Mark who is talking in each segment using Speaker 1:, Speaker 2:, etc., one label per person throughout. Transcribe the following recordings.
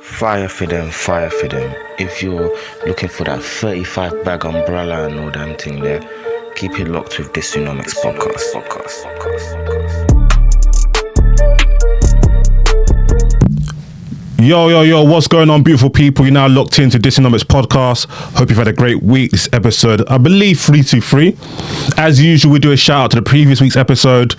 Speaker 1: Fire for them, fire for them. If you're looking for that 35 bag umbrella and all damn thing there, keep it locked with DISUNOMICS podcast.
Speaker 2: Yo, what's going on, beautiful people? You're now locked into DISUNOMICS podcast. Hope you've had a great week. This episode, I believe, 323. As usual, we do a shout out to the previous week's episode,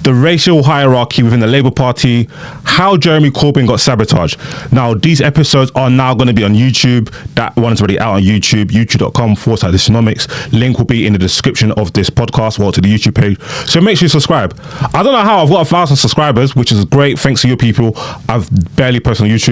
Speaker 2: the racial hierarchy within the Labour Party, how Jeremy Corbyn got sabotaged. Now, these episodes are now going to be on YouTube. That one is already out on YouTube, youtube.com/DISUNOMICS. Link will be in the description of this podcast, to the YouTube page. So make sure you subscribe. I don't know how I've got 1,000 subscribers, which is great. Thanks to you people. I've barely posted on YouTube.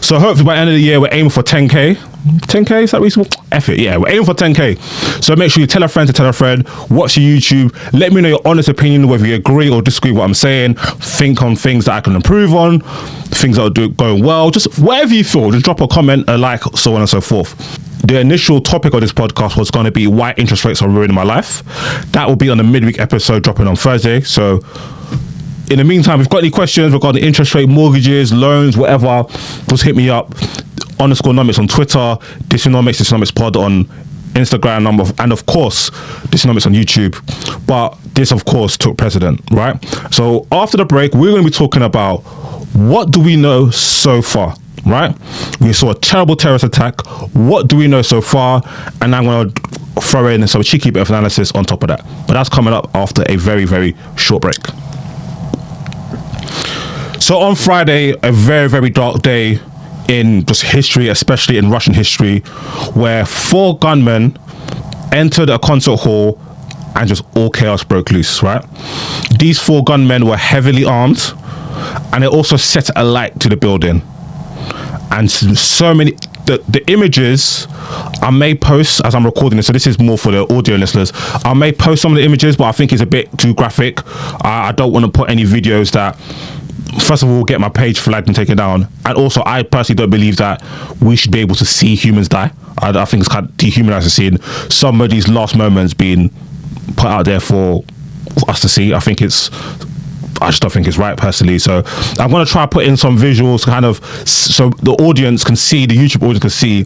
Speaker 2: So hopefully by the end of the year, we're aiming for 10K. 10K, is that reasonable? F it, yeah, we're aiming for 10K. So make sure you tell a friend to tell a friend, watch your YouTube, let me know your honest opinion, whether you agree or disagree with what I'm saying, think on things that I can improve on, things that are going well, just whatever you feel, just drop a comment, a like, so on and so forth. The initial topic of this podcast was going to be why interest rates are ruining my life. That will be on the midweek episode dropping on Thursday. So in the meantime, if you've got any questions regarding interest rate, mortgages, loans, whatever, just hit me up. _nomics on Twitter, DISUNOMICS Pod on Instagram, and of course, DISUNOMICS on YouTube. But this, of course, took precedent, right? So after the break, we're going to be talking about what do we know so far, right? We saw a terrible terrorist attack. What do we know so far? And I'm going to throw in some cheeky bit of analysis on top of that. But that's coming up after a very, very short break. So on Friday, a very, very dark day in just history, especially in Russian history, where 4 gunmen entered a concert hall and just all chaos broke loose, right? These 4 gunmen were heavily armed, and it also set a light to the building. And so many, the images, I may post as I'm recording this, so this is more for the audio listeners. I may post some of the images, but I think it's a bit too graphic. I don't want to put any videos that, first of all, get my page flagged and taken down. And also, I personally don't believe that we should be able to see humans die. I think it's kind of dehumanizing seeing some of these last moments being put out there for us to see. I just don't think it's right personally. So I'm going to try to put in some visuals kind of so the audience can see, the YouTube audience can see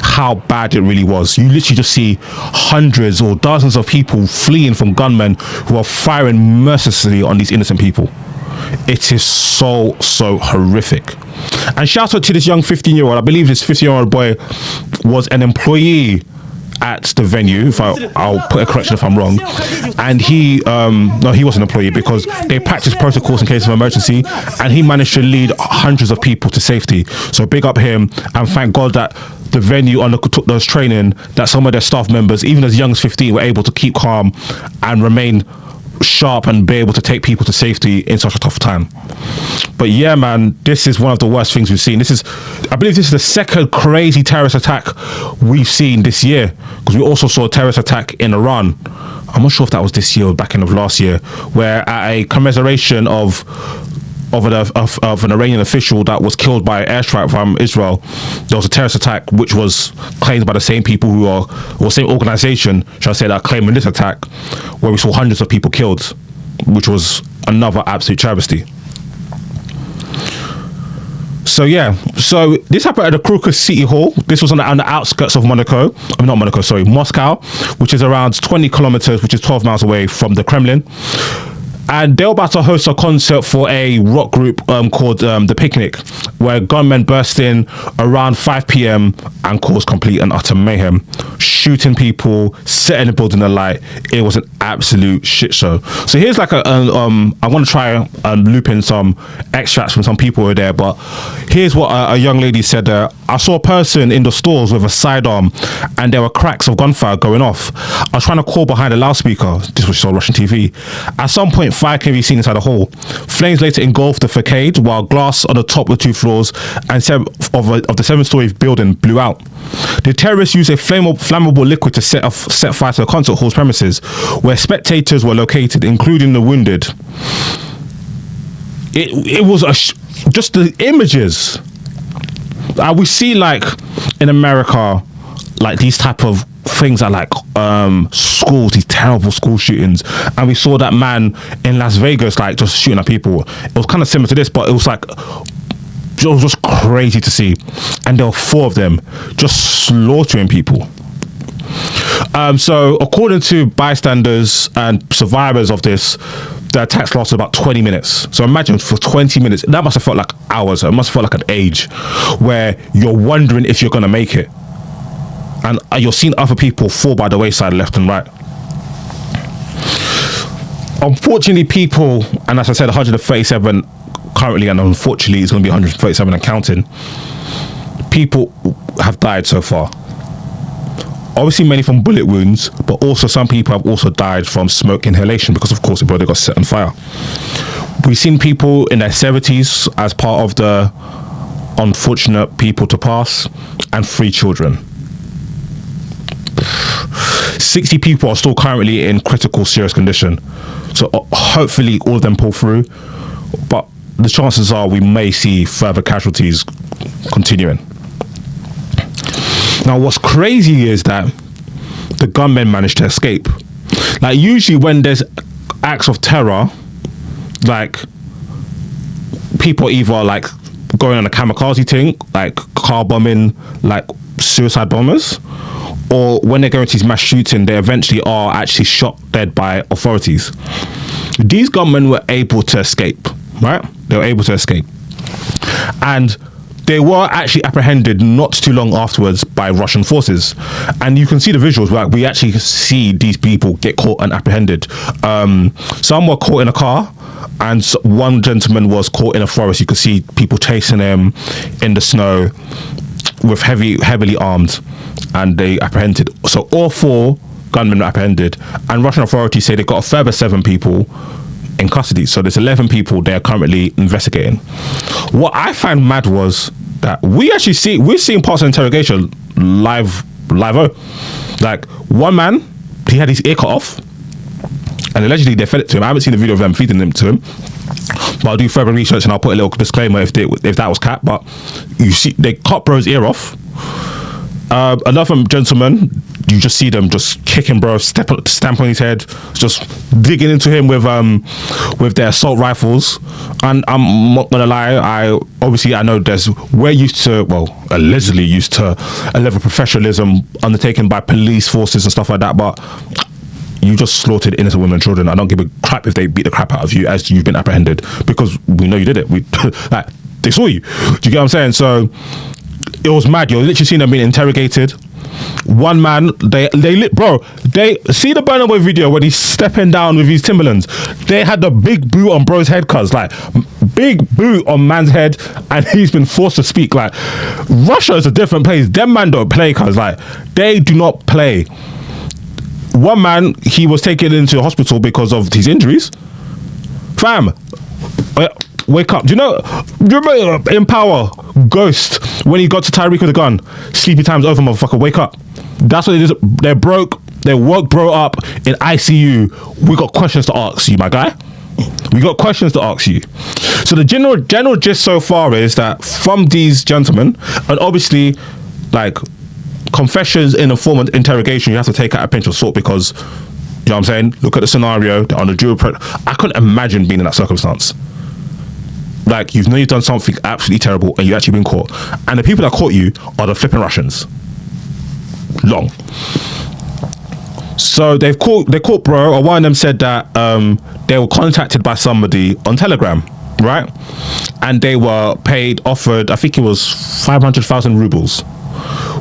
Speaker 2: how bad it really was. You literally just see hundreds or dozens of people fleeing from gunmen who are firing mercilessly on these innocent people. It is so horrific. And shout out to this young 15-year-old. I believe this 15-year-old boy was an employee at the venue. I'll put a correction if I'm wrong. And he wasn't an employee because they practice protocols in case of emergency, and he managed to lead hundreds of people to safety. So big up him, and thank God that the venue undertook those training, that some of their staff members, even as young as 15, were able to keep calm and remain sharp and be able to take people to safety in such a tough time. But yeah, man, this is one of the worst things we've seen. I believe this is the second crazy terrorist attack we've seen this year, because we also saw a terrorist attack in Iran. I'm not sure if that was this year or back end of last year, where at a commemoration of an Iranian official that was killed by an airstrike from Israel, there was a terrorist attack which was claimed by the same people or same organization, should I say, that claiming this attack, where we saw hundreds of people killed, which was another absolute travesty. So this happened at the Crocus City Hall. This was on the outskirts of Moscow, which is around 20 kilometers, which is 12 miles away from the Kremlin. And they were about to host a concert for a rock group called The Picnic, where gunmen burst in around 5 p.m. and caused complete and utter mayhem, shooting people, setting the building alight. It was an absolute shit show. So here's I want to try and loop in some extracts from some people who were there, but here's what a young lady said. I saw a person in the stores with a sidearm, and there were cracks of gunfire going off. I was trying to call behind a loudspeaker. This was on Russian TV. At some point, fire can be seen inside the hall. Flames later engulfed the facade, while glass on the top of the 2 floors and of the 7-story building blew out. The terrorists used a flammable liquid to set fire to the concert hall's premises, where spectators were located, including the wounded. It was just the images. We see in America, these type of things are like schools, these terrible school shootings, and we saw that man in Las Vegas like just shooting at people. It was kind of similar to this, but it was like was just crazy to see. And there were 4 of them just slaughtering people. So according to bystanders and survivors of this, the attacks lasted about 20 minutes. So imagine for 20 minutes, that must have felt like hours. It must have felt like an age where you're wondering if you're going to make it. And you're seeing other people fall by the wayside left and right. Unfortunately, people, and as I said, 137 currently, and unfortunately it's going to be 137 and counting, people have died so far. Obviously many from bullet wounds, but also some people have also died from smoke inhalation because of course the body got set on fire. We've seen people in their 70s as part of the unfortunate people to pass, and 3 children. 60 people are still currently in critical serious condition. So hopefully all of them pull through, but the chances are we may see further casualties continuing. Now, what's crazy is that the gunmen managed to escape. Like, usually when there's acts of terror, like, people either, like, going on a kamikaze thing, like car bombing, like suicide bombers, or when they're going to these mass shooting, they eventually are actually shot dead by authorities. These gunmen were able to escape, right? They were able to escape. And they were actually apprehended not too long afterwards by Russian forces. And you can see the visuals where we actually see these people get caught and apprehended. Some were caught in a car, and one gentleman was caught in a forest. You could see people chasing him in the snow with heavily armed, and they apprehended. So all 4 gunmen were apprehended, and Russian authorities say they got a further 7 people in custody. So there's 11 people they're currently investigating. What I find mad was that we're seeing parts of interrogation live. Like, one man, he had his ear cut off, and allegedly they fed it to him. I haven't seen the video of them feeding them to him, but I'll do further research and I'll put a little disclaimer if that was cat. But you see, they cut bro's ear off. Another gentleman, you just see them just kicking bro, stamp on his head, just digging into him with their assault rifles. And I'm not gonna lie, I know we're allegedly used to a level of professionalism undertaken by police forces and stuff like that, but you just slaughtered innocent women and children. I don't give a crap if they beat the crap out of you as you've been apprehended, because we know you did it. Like, they saw you. Do you get what I'm saying? So it was mad. You're literally seeing them being interrogated. One man, they see the Burna Boy video when he's stepping down with his Timberlands. They had the big boot on bro's head, cuz, like, big boot on man's head, and he's been forced to speak. Like, Russia is a different place. Them man don't play, cuz, like, they do not play. One man, he was taken into hospital because of his injuries. Fam, wake up. Do you remember in Power, Ghost, when he got to Tyreek with a gun? Sleepy time's over, motherfucker, wake up. That's what it is. They're broke. They woke bro up in ICU. We got questions to ask you, my guy. We got questions to ask you. So the general gist so far is that from these gentlemen, and obviously, like, confessions in a form of interrogation, you have to take out a pinch of salt, because, you know what I'm saying? Look at the scenario, they're on the dual. I couldn't imagine being in that circumstance. Like, you've done something absolutely terrible and you've actually been caught. And the people that caught you are the flipping Russians. Long. So they caught bro, or one of them said that they were contacted by somebody on Telegram, right? And they were offered, I think it was 500,000 rubles,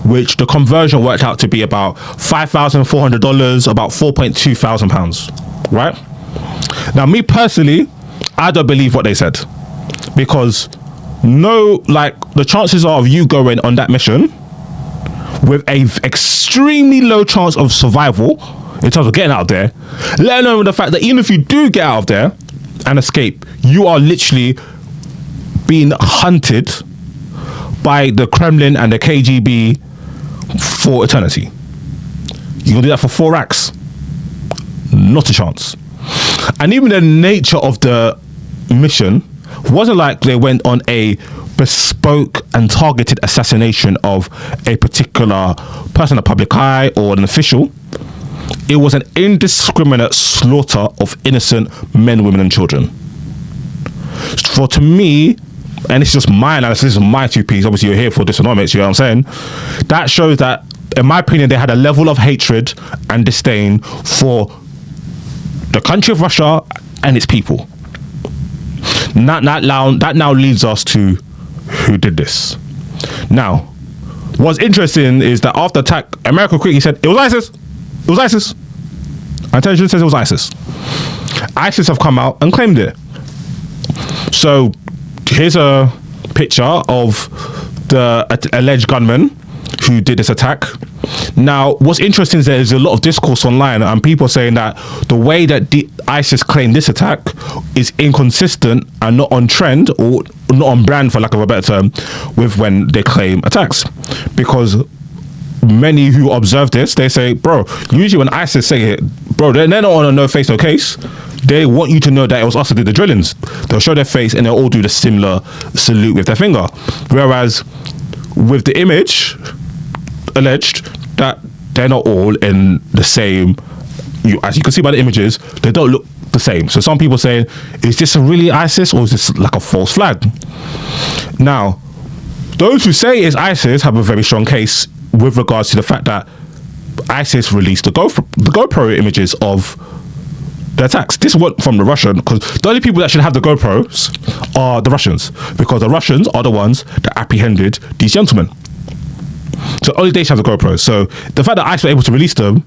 Speaker 2: which the conversion worked out to be about $5,400, about £4,200, right? Now, me personally, I don't believe what they said, because the chances are of you going on that mission with a extremely low chance of survival in terms of getting out of there, let alone the fact that even if you do get out of there and escape, you are literally being hunted by the Kremlin and the KGB for eternity. You can do that for 4 racks? Not a chance. And even the nature of the mission wasn't like they went on a bespoke and targeted assassination of a particular person, a public eye or an official. It was an indiscriminate slaughter of innocent men, women and children. To me, and it's just my analysis, this is my 2Ps, obviously you're here for DISUNOMICS, you know what I'm saying? That shows that, in my opinion, they had a level of hatred and disdain for the country of Russia and its people. That now leads us to who did this. Now, what's interesting is that after attack, America quickly said, it was ISIS. It was ISIS. Intelligence says it was ISIS. ISIS have come out and claimed it. So here's a picture of the alleged gunman who did this attack. Now, what's interesting is there's a lot of discourse online and people saying that the way that ISIS claimed this attack is inconsistent and not on trend, or not on brand, for lack of a better term, with when they claim attacks. Because many who observe this, they say, bro, usually when ISIS say it, bro, they're not on a no face, no case. They want you to know that it was us that did the drillings. They'll show their face and they'll all do the similar salute with their finger. Whereas with the image alleged, that they're not all in the same, as you can see by the images, they don't look the same. So some people saying, is this a really ISIS or is this like a false flag? Now, those who say it's ISIS have a very strong case with regards to the fact that ISIS released the GoPro images of the attacks. This wasn't from the Russian, because the only people that should have the GoPros are the Russians, because the Russians are the ones that apprehended these gentlemen. So only they should have the GoPros. So the fact that ISIS were able to release them,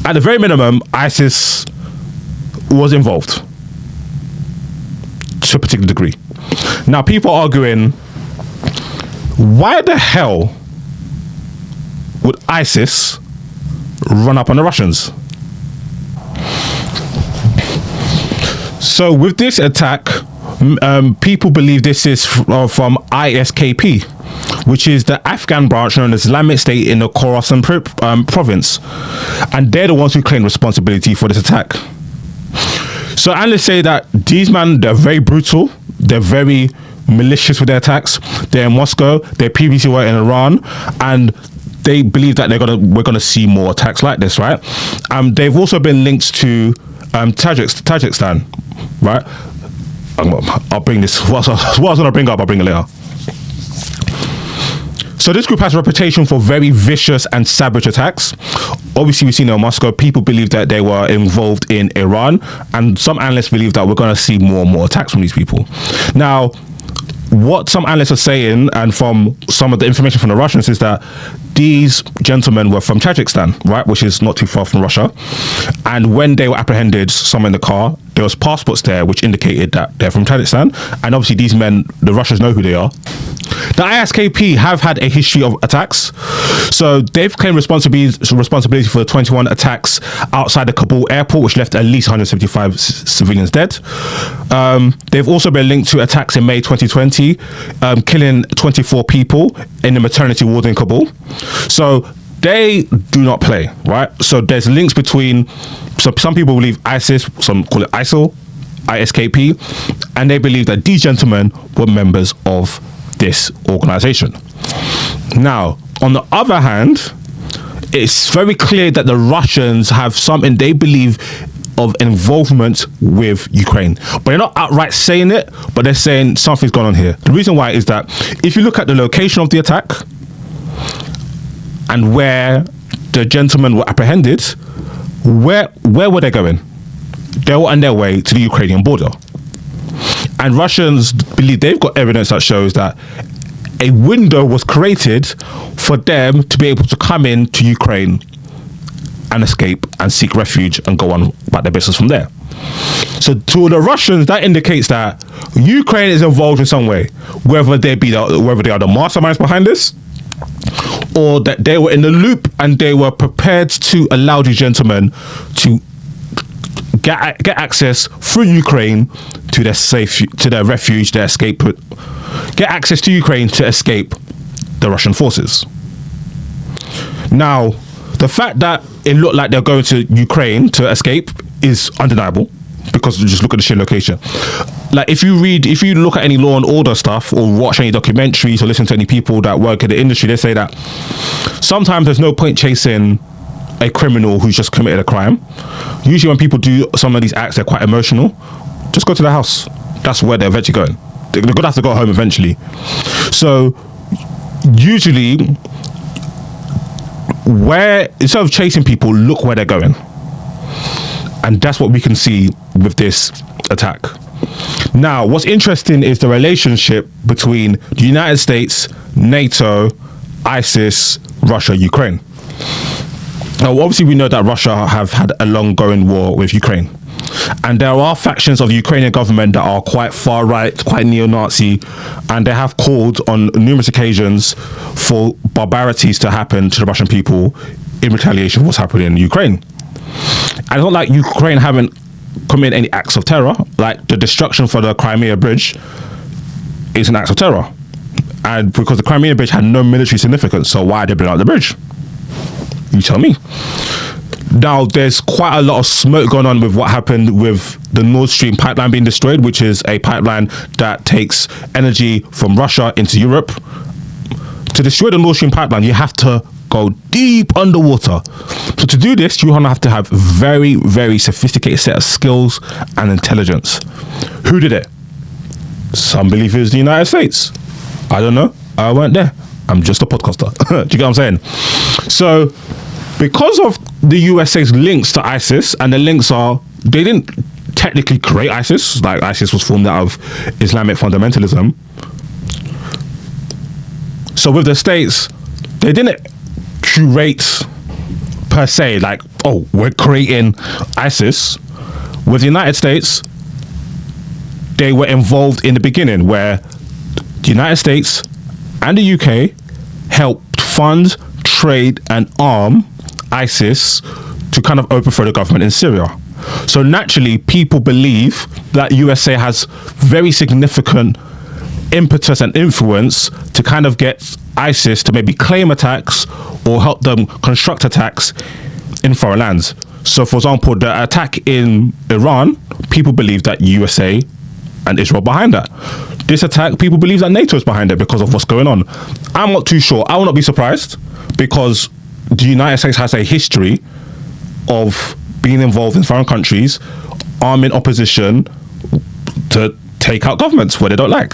Speaker 2: at the very minimum, ISIS was involved to a particular degree. Now, people are arguing, why the hell would ISIS run up on the Russians? So with this attack, people believe this is from ISKP, which is the Afghan branch known as Islamic State in the Khorasan province. And they're the ones who claim responsibility for this attack. So analysts say that these men, they're very brutal, they're very malicious with their attacks. They're in Moscow, they previously were in Iran, and they believe that we're gonna see more attacks like this, right? They've also been linked to Tajikistan, right? I'll bring this. What I was gonna bring up, I'll bring it later. So this group has a reputation for very vicious and savage attacks. Obviously, we've seen it in Moscow. People believe that they were involved in Iran, and some analysts believe that we're going to see more and more attacks from these people. Now, what some analysts are saying, and from some of the information from the Russians, is that these gentlemen were from Tajikistan, right, which is not too far from Russia. And when they were apprehended, some in the car, there was passports there which indicated that they're from Tajikistan. And obviously these men, the Russians know who they are. The ISKP have had a history of attacks. So they've claimed responsibility for the 21 attacks outside the Kabul airport, which left at least 175 civilians dead. They've also been linked to attacks in May 2020, killing 24 people in the maternity ward in Kabul. So they do not play, right? So there's links between, so some people believe ISIS, some call it ISIL, ISKP, and they believe that these gentlemen were members of this organization. Now, on the other hand, it's very clear that the Russians have something they believe of involvement with Ukraine, but they're not outright saying it, but they're saying something's going on here. The reason why is that if you look at the location of the attack and where the gentlemen were apprehended, where were they going? They were on their way to the Ukrainian border. And Russians believe they've got evidence that shows that a window was created for them to be able to come into Ukraine and escape and seek refuge and go on about their business from there. So to the Russians, that indicates that Ukraine is involved in some way, whether they are the masterminds behind this, or that they were in the loop and they were prepared to allow these gentlemen to get access through Ukraine to their refuge, their escape, get access to Ukraine to escape the Russian forces. Now, the fact that it looked like they're going to Ukraine to escape is undeniable, because just look at the sheer location. Like if you look at any law and order stuff or watch any documentaries or listen to any people that work in the industry, they say that sometimes there's no point chasing a criminal who's just committed a crime. Usually when people do some of these acts, they're quite emotional. Just go to the house. That's where they're eventually going. they're going to have to go home eventually. So usually, where instead of chasing people, look where they're going. And that's what we can see with this attack. Now, what's interesting is the relationship between the United States, NATO, ISIS, Russia, Ukraine. Now, obviously, we know that Russia have had a long-going war with Ukraine. And there are factions of the Ukrainian government that are quite far-right, quite neo-Nazi, and they have called on numerous occasions for barbarities to happen to the Russian people in retaliation for what's happening in Ukraine. And it's not like Ukraine haven't committed any acts of terror. Like the destruction for the Crimea Bridge is an act of terror. And because the Crimea Bridge had no military significance, so why did they blow out the bridge? You tell me. Now, there's quite a lot of smoke going on with what happened with the Nord Stream pipeline being destroyed, which is a pipeline that takes energy from Russia into Europe. To destroy the Nord Stream pipeline, you have to go deep underwater. So to do this, you have to have very, very sophisticated set of skills and intelligence. Who did it? Some believe it was the United States. I don't know. I weren't there. I'm just a podcaster. Do you get what I'm saying? So because of the USA's links to ISIS, and the links are, they didn't technically create ISIS, like ISIS was formed out of Islamic fundamentalism. So with the States, they didn't curate per se, like, oh, we're creating ISIS. With the United States, they were involved in the beginning, where the United States and the UK helped fund, trade, and arm ISIS to kind of overthrow the government in Syria. So naturally, people believe that USA has very significant impetus and influence to kind of get ISIS to maybe claim attacks or help them construct attacks in foreign lands. So, for example, the attack in Iran, people believe that USA and Israel behind that. This attack, people believe that NATO is behind it because of what's going on. I'm not too sure. I will not be surprised, because the United States has a history of being involved in foreign countries, arming opposition to take out governments where they don't like.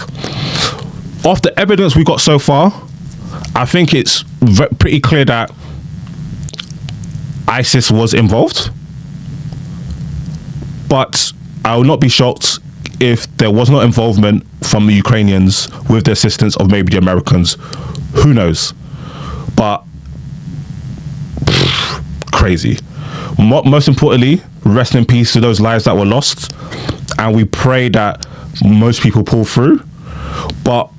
Speaker 2: Of the evidence we got so far, I think it's pretty clear that ISIS was involved. But I will not be shocked if there was no involvement from the Ukrainians with the assistance of maybe the Americans. Who knows? But crazy. Most importantly, rest in peace to those lives that were lost, and we pray that most people pull through. But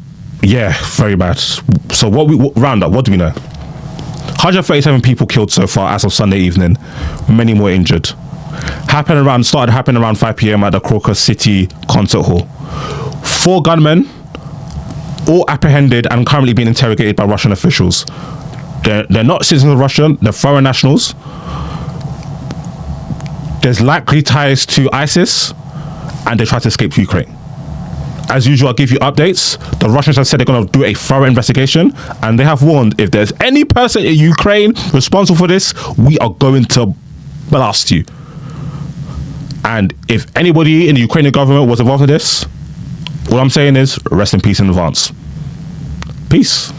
Speaker 2: yeah, very bad. So what do we know? 137 people killed so far as of Sunday evening, many more injured. Started happening around 5 p.m. at the Crocus City Concert Hall. 4 gunmen, all apprehended and currently being interrogated by Russian officials. They're not citizens of Russia, they're foreign nationals. There's likely ties to ISIS, and they try to escape to Ukraine. As usual, I'll give you updates. The Russians have said they're going to do a thorough investigation, and they have warned if there's any person in Ukraine responsible for this, we are going to blast you. And if anybody in the Ukrainian government was involved in this, all I'm saying is rest in peace in advance. Peace.